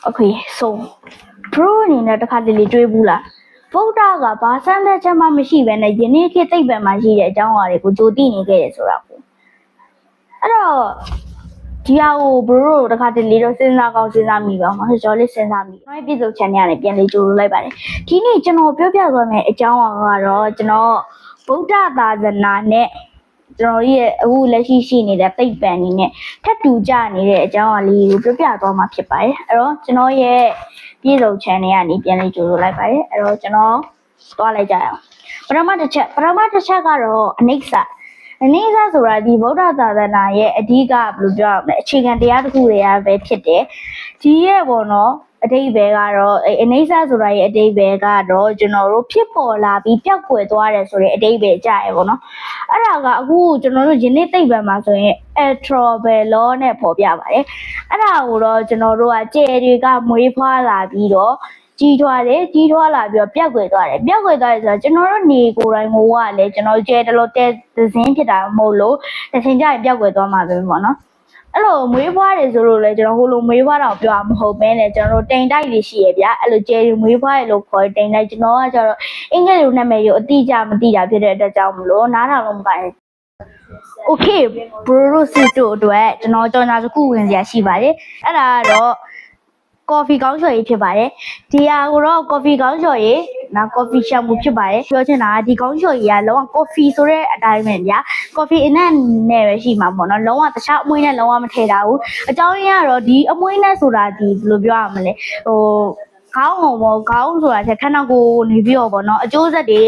Okay, so bro ni na ta kha li twe bu la ဗုဒ္ဓကဘာစမ်းတဲ့ချက်မှမရှိဘဲနဲ့ယနေ့ခေတ်သိပ္ပံမှာရှိတဲ့အကြောင်းအရာတွေကိုကြိုသိနေခဲ့ရဆိုတာကိုအဲ့တော့ဒီဟာကိုဘရိုတို့တခါတလေတော့စဉ်းစားကောင်းစဉ်းစားမိပါမှာကျွန်တော်လေးစဉ်းစားမိကျွန်တော်ပြည်စုံ channel နဲ့ပြန်လေးကြိုလိုက်ပါတယ်ဒီနေ့ကျွန်တော်ပြောပြသွားမယ့်အကြောင်းအရာကတော့ကျွန်တော်ဗုဒ္ဓသာသနာနဲ့ကျွန်တော်ရဲ့အခုလက်ရှိရှိနေတဲ့သိပ္ပံနေနဲ့ထပ်တူကြနေတဲ့အကြောင်းအရာလေးကိုပြောပြသွားမှာဖြစ်ပါတယ်အဲ့တော့ကျွန်တော်ရဲ့ပြည်စုံ channel ကနေပြန်လေးကြိုလိုက်ပါတယ်အဲ့တော့ကျွန်တော်သွားလိုက်ကြအောင်ပထမတစ်ချက်ကတော့အနိစ္စဆိုတာဒီဗုဒ္ဓသာသနာရဲ့အဓိကဘယ်လိုပြောရမလဲအခြေခံတရားတစ်ခုတွေကပဲဖြစ်တယ်ဒီရဲ့ပေါ့နော်အဓိပ္ပာယ်ကတော့အနိစ္စဆိုတာရဲ့အဓိပ္ပာယ်ကတော့ကျွန်တော်တို့ဖြစ်ပေါ်လာပြီးပျောက်ကွယ်သွားတယ်ဆိုတဲ့အဓိပ္ပာယ်ကြရပေါ့နော်အဲ့ဒါကအခုကျွန်တော်တို့ယနေ့သိပ္ပံမှာဆိုရင် Ethrobel law နဲ့ပေါ်ပြပါတယ်အဲ့ဒါကိုတော့ကျွန်တော်တို့ကကြယ်တွေကမွေးဖွားလာပြီးတော့ကြီးထွားလာပြီးတော့ပျောက်ကွယ်သွားတယ်ဆိုတော့ကျွန်တော်တို့နေကိုယ်တိုင်ကလည်းကျွန်တော်ကျဲတလို့တဲသစင်းဖြစ်တာမဟုတ်လို့တစ်ချိန်ကျရင်ပျောက်ကွယ်သွားမှာပဲပေါ့နော်အဲ့လိုမွေးဖွားတယ်ဆိုလို့လေကျွန်တော်ဟိုလိုမွေးဖွားတာပြောမှာမဟုတ်ဘဲနဲ့ကျွန်တော်တို့တိမ်တိုက်လေးရှိရဗျအဲ့လိုကျဲတွေမွေးဖွားရလို့ခေါ်တိမ်တိုက်ကျွန်တော်ကကျတော့အင်္ဂလိပ်လိုနာမည်ကိုအတိအကျမသိတာဖြစ်တဲ့အတွက်ကြောင့်မလို့နားထောင်လို့မကိုင်းOkay bro စစ်တို့အတွက်ကျွန်တော်ကြော်ညာတစ်ခုဝင်စရာရှိပါတယ်အဲ့ဒါကတော့coffee ကောင်းချော်ရေးဖြစ်ပါတယ်ဒီဟာကိုတော့ coffee ကောင်းချော်ရေးနော် coffee shampoo ဖြစ်ပါတယ်ပြောချင်တာဒီကောင်းချော်ရေးကလုံးဝ coffee ဆိုတဲ့အတိုင်းပဲဗျာ coffee အနက်နဲ့ပဲရှိမှာပေါ့နော်လုံးဝတခြားအမွှေးနဲ့လုံးဝမထည့်တာဘူးအကြောင်းရင်းကတော့ဒီအမွှေးနဲ့ဆိုတာဒီဘယ်လိုပြောရမလဲခေါင်းဆိုတာချက်ခဏကိုနေပြီးတော့ပေါ့နော်အကျိုးဆက်တွေ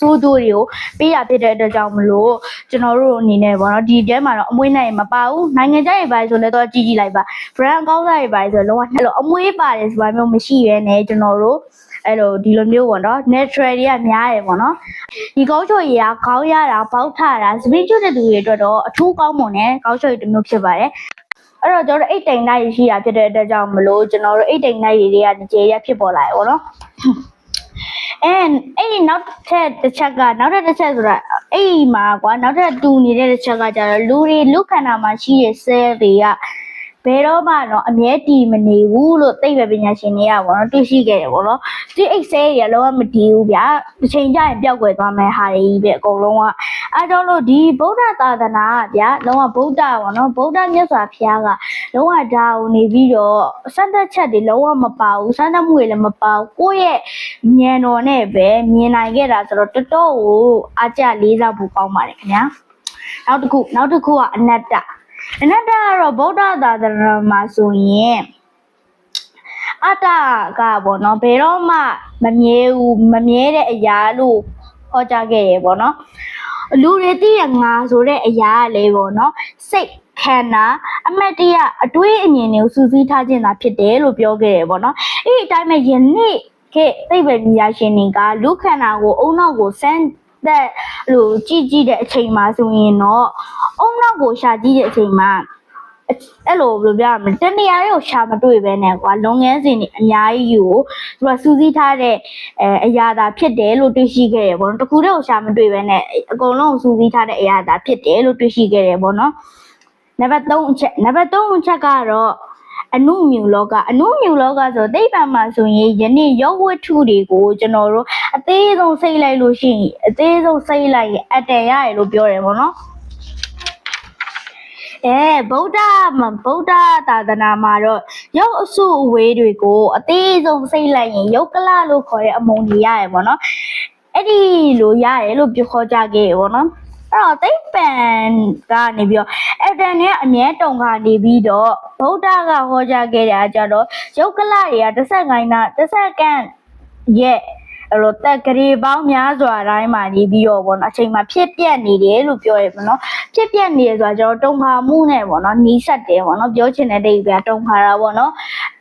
စိုးကျိုးတွေကိုပေးရဖြစ်တဲ့အတွက်ကြောင့်မလို့ကျွန်တော်တို့အနေနဲ့ပေါ့နော်ဒီတဲမှာတော့အမွှေးနဲ့မပါဘူးနိုင်ငံခြားရေးပိုင်းဆိုလည်းတော့ကြည့်လိုက်ပါ brand အကောင်းစားရေးပိုင်းဆိုလုံးဝအဲ့လိုအမွှေးပါတယ်ဆိုတာမျိုးမရှိရဲနဲ့ကျွန်တော်တို့အဲ့လိုဒီလိုမျိုးပေါ့နော် natural တွေကများတယ်ပေါ့နော်ဒီကောင်းချော်ရည်ကခေါင်းရတာပေါက်ထတာစပင်းကျွတ်တဲ့သူတွေအတွက်တော့အထူးကောင်းမွန်တဲ့ကောင်းချော်ရည်တစ်မျိုးဖြစ်ပါတယ်အဲ့တော့ကျွန်တော်တို့အိတ်တိမ်နိုင်ရှိတာဖြစ်တဲ့အတွက်ကြောင့်မလို့ကျွန်တော်တို့အိတ်တိမ်နိုင်တွေကကြေရဖြစ်ပေါ်လာတယ်ပေါ့နော်အဲ့နောက်ထပ်တစ်ချက်ဆိုတာအဲ့မှာကွာနောက်ထပ်တူနေတဲ့တစ်ချက်ကကျတော့လူခန္ဓာမှာရှိတဲ့ cell တွေကဘယ်တော့မှတော့အမြဲတည်မနေဘူးလို့သိပ္ပံပညာရှင်တွေကပေါ့နော်တွေ့ရှိခဲ့တယ်ပေါ့နော်ဒီ Excel တွေကလုံးဝမတည်ဘူးဗျာတစ်ချိန်ကျရင်ပျောက်ကွယ်သွားမယ်ဟာတွေပဲအကုန်လုံးကအဲကြောင့်လို့ဒီဗုဒ္ဓသာသနာကဗျာလုံးဝဗုဒ္ဓပေါ့နော်ဗုဒ္ဓမြတ်စွာဘုရားကလုံးဝဒါကိုနေပြီးတော့စမ်းသပ်ချက်တွေလုံးဝမပါဘူးစမ်းသပ်မှုတွေလည်းမပါဘူးကိုယ့်ရဲ့ဉာဏ်တော်နဲ့ပဲမြင်နိုင်ခဲ့တာဆိုတော့တော်တော်ကိုအားကျလေးစားဖို့ကောင်းပါတယ်ခင်ဗျာနောက်တစ်ခုကအနတ္တကတော့ဗုဒ္ဓသာသနာမှာဆိုရင်အတ္တကပေါ့နော်ဘယ်တော့မှမမြဲတဲ့အရာလို့ဟောကြားခဲ့ရပေါ့နော်လူတွေသိရငါဆိုတဲ့အရာကလေးပေါ့နော်စိတ်ခန္ဓာအမတ်တရအတွေးအမြင်တွေကိုစူးစီးထားခြင်းသာဖြစ်တယ်လို့ပြောခဲ့ရပေါ့နော်အဲ့ဒီအတိုင်းပဲယနေ့ခေတ်သိပ္ပံပညာရှင်တွေကလူခန္ဓာကိုအုံနောက်ကိုစမ်းတဲ့လိုကြည့်တဲ့အချိန်မှာဆိုရင်တော့အုံနောက်ကိုရှာကြည့်တဲ့အချိန်မှာအဲ့လိုဘယ်လိုပြောရမလဲတနေရာတွေကိုရှာမတွေ့ပဲနဲ့ကွာလုပ်ငန်းစဉ်တွေအများကြီးကိုသူကစူးစီးထားတဲ့အရာသာဖြစ်တယ်လို့တွေ့ရှိခဲ့ရပေါ့နော်တခုတည်းကိုရှာမတွေ့ပဲနဲ့အကုန်လုံးစူးစီးထားတဲ့အရာသာဖြစ်တယ်လို့တွေ့ရှိခဲ့ရပေါ့နော်နံပါတ်3အချက်ကတော့အနုမြူလောကဆိုသိပ္ပံမှာဆိုရင်ယနေ့ရုပ်ဝတ္ထုတွေကိုကျွန်တော်တို့အသေးဆုံးစိတ်လိုက်လို့ရှိရင်အတန်ရတယ်လို့ပြောတယ်ပေါ့နော်ဗုဒ္ဓသာသနာမှာတော့ရုပ်အစုအဝေးတွေကိုအသေးဆုံးစိတ်လိုက်ရင်ရုပ်ကလလို့ခေါ်တဲ့အမုံတွေရတယ်ပေါ့နော်အဲ့ဒီလိုရတယ်လို့ပြောခေါ်ကြခဲ့ပေါ့နော်အဲ့တော့သိပ္ပံကနေပြီးတော့အတန်နဲ့အမြဲတုံကနေပြီးတော့ဗုဒ္ဓကဟောကြားခဲ့တာကြတော့ရုပ်ကလတွေကတစ်စက္ကန့်ရဲ့အဲ့လိုတက်ကလေးပေါင်းများစွာတိုင်းမှာနေပြီးတော့ပေါ့နော်အချိန်မှာဖြစ်ပြက်နေတယ်လို့ပြောရပေါ့နော်ဖြစ်ပြက်နေရဆိုတာကျွန်တော်တုံခါမှုနဲ့ပေါ့နော်နီးစပ်တယ်ပေါ့နော်ပြောချင်တဲ့တိတ်ပြတုံခါတာပေါ့နော်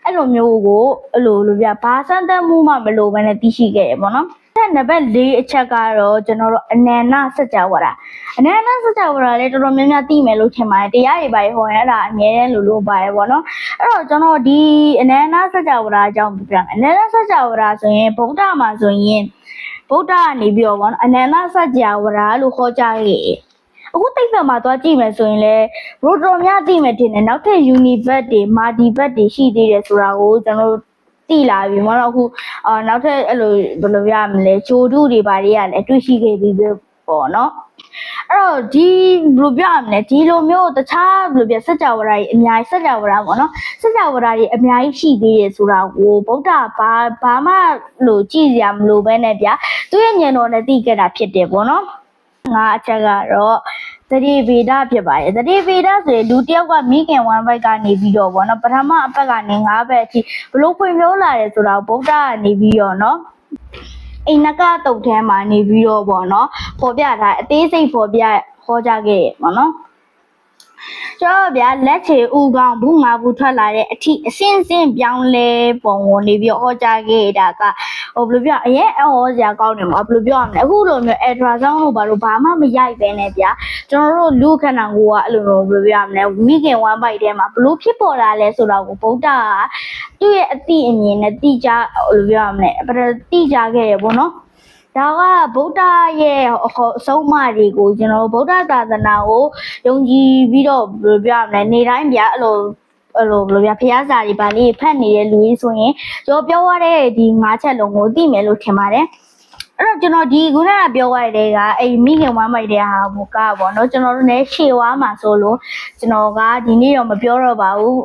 အဲ့လိုမျိုးကိုအဲ့လိုလိုပြဘာစမ်းသပ်မှုမှမလိုဘဲနဲ့သိရှိခဲ့ရပေါ့နော်နံပါတ်4အချက်ကတော့ကျွန်တော်တို့အနန္တစကြဝဠာလည်းတော်တော်များများသိမယ်လို့ထင်ပါတယ်တရားတွေပါဟောရင်အဲ့ဒါအမြဲတမ်းလို့ပါတယ်ပေါ့နော်အဲ့တော့ကျွန်တော်ဒီအနန္တစကြဝဠာအကြောင်းပြောပြမယ်အနန္တစကြဝဠာဆိုရင်ဗုဒ္ဓမှာဆိုရင်ဗုဒ္ဓကနေပြီးတော့ပေါ့နော်အနန္တစကြဝဠာလို့ခေါ်ကြရဲ့ အခုတိတ်ဘက်မှာသွားကြည့်မယ်ဆိုရင်လည်းဘရိုတော်များသိမယ်ထင်တယ်နောက်ထပ် universe တွေ multiverse တွေရှိသေးတယ်ဆိုတာကိုကျွန်တော်တို့တိလာပြီမဟုတ်တော့အခုနောက်ထပ်အဲ့လိုဘယ်လိုရမလဲဂျိုတုတွေဘာတွေကလည်းတွေ့ရှိခဲ့ပြီးပေါ့နော်အဲ့တော့ဒီဘယ်လိုပြောရမလဲဒီလိုမျိုးတခြားဘယ်လိုပြောစัจ java တွေအများကြီးစัจ java ပေါ့နော်စัจ java တွေအများကြီးရှိသေးတယ်ဆိုတာကိုဗုဒ္ဓဘာမှလို့ကြည့်စရာမလိုပဲနဲ့ဗျာသူ့ရဲ့ဉာဏ်တော်နဲ့သိခဲ့တာဖြစ်တယ်ပေါ့နော်ငါအချက်ကတော့သတိဗေဒဖြစ်ပါတယ်သတိဗေဒဆိုရင်လူတစ်ယောက်ကမိခင်ဝမ်ဘိုက်ကနေပြီးတော့ဗောနော်ပထမအပတ်ကနေ9ဘက်အထိဘလို့ဖွင့်ပြောလာတယ်ဆိုတာဗုဒ္ဓကနေပြီးတော့နော်အိနကတုတ်ထဲမှာနေပြီးတော့ဗောနော်ပေါ်ပြထားအသေးစိတ်ပေါ်ပြဟောကြားခဲ့ရဗောနော်ကျွန်တော်ဗျာလက်ချေဥကောင်ဘူးငါဘူးထွက်လာတဲ့အထိအစင်းစင်းပြောင်းလဲပုံဝင်နေပြီးဟောကြားခဲ့တာကဟိုဘယ်လိုပြောအရင်အော်စရာကောင်းတယ်မဟုတ်ဘယ်လိုပြောရမလဲအခုလိုမျိုး ultrasound လို့ဘာမှမရိုက်ပဲနဲ့ဗျာကျွန်တော်တို့လူခန္ဓာကိုယ်ကအဲ့လိုမျိုးဘယ်လိုပြောရမလဲမိခင်ဝမ်ဘိုက်ထဲမှာဘလို့ဖြစ်ပေါ်လာလဲဆိုတော့ဗုဒ္ဓကသူ့ရဲ့အသိအမြင်နဲ့တိကျဘယ်လိုပြောရမလဲတိကျခဲ့ရပေါ့နော်ဒါကဗုဒ္ဓရဲ့အဆုံးအမတွေကိုကျွန်တော်ဗုဒ္ဓသာသနာကိုယုံကြည်ပြီးတော့ဘယ်လိုပြောရမလဲနေတိုင်းဗျာအဲ့လိုဘယ်လိုဗျာဖျားစာတွေဗာလေးဖတ်နေတဲ့လူကြီးဆိုရင်ကျွန်တော်ပြောရတဲ့ဒီ၅ချက်လုံးကိုသိမယ်လို့ထင်ပါတယ်အဲ့တော့ကျွန်တော်ဒီခုနကပြောရတဲ့ကအဲ့မိခင်ဝမ်းမိုက်တဲ့ဟာကပေါ့နော်ကျွန်တော်တို့လည်းရှေ့ဝါမှာဆိုလို့ကျွန်တော်ကဒီနေ့တော့မပြောတော့ပါဘူး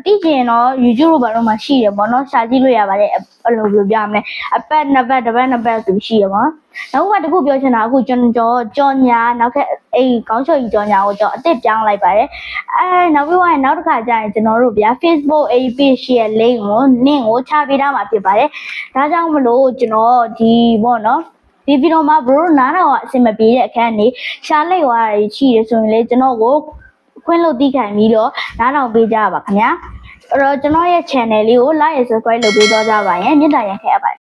သိချင်တော့ YouTube ဘာလို့မှရှိတယ်ပေါ့နော်ရှာကြည့်လို့ရပါတယ်အဲ့လိုပြောပြမလဲအပတ်နှစ်ပတ်တစ်ပတ်နှစ်ပတ်ဆိုရှိရပါနောက်ကတခုပြောချင်တာအခုကျွန်တော်ကြော်ညာနောက်ထပ်အဲ့ကောင်းချော်ကြီးကြော်ညာကိုတော့အစ်စ်ပြောင်းလိုက်ပါတယ်နောက်ပြီးတော့နောက်တစ်ခါကျရင်ကျွန်တော်တို့ဗျာ Facebook page ရဲ့ link ကိုချပေးထားမှာဖြစ်ပါတယ်ဒါကြောင့်မလို့ကျွန်တော်ဒီပေါ့နော်ဒီဗီဒီယိုမှာဘရိုနားတော့အဆင်မပြေတဲ့အခန်းနေရှားလိုက်သွားတာရှိရဆိုရင်လေကျွန်တော်ကိုခွင့်လို့သိခံပြီးတော့နားထောင်ပေးကြပါခင်ဗျာအဲ့တော့ကျွန်တော်ရဲ့ channel လေးကို like and subscribe လုပ်ပေးတော့ကြပါရင်မေတ္တာရက်ခဲ့အပ်ပါတယ်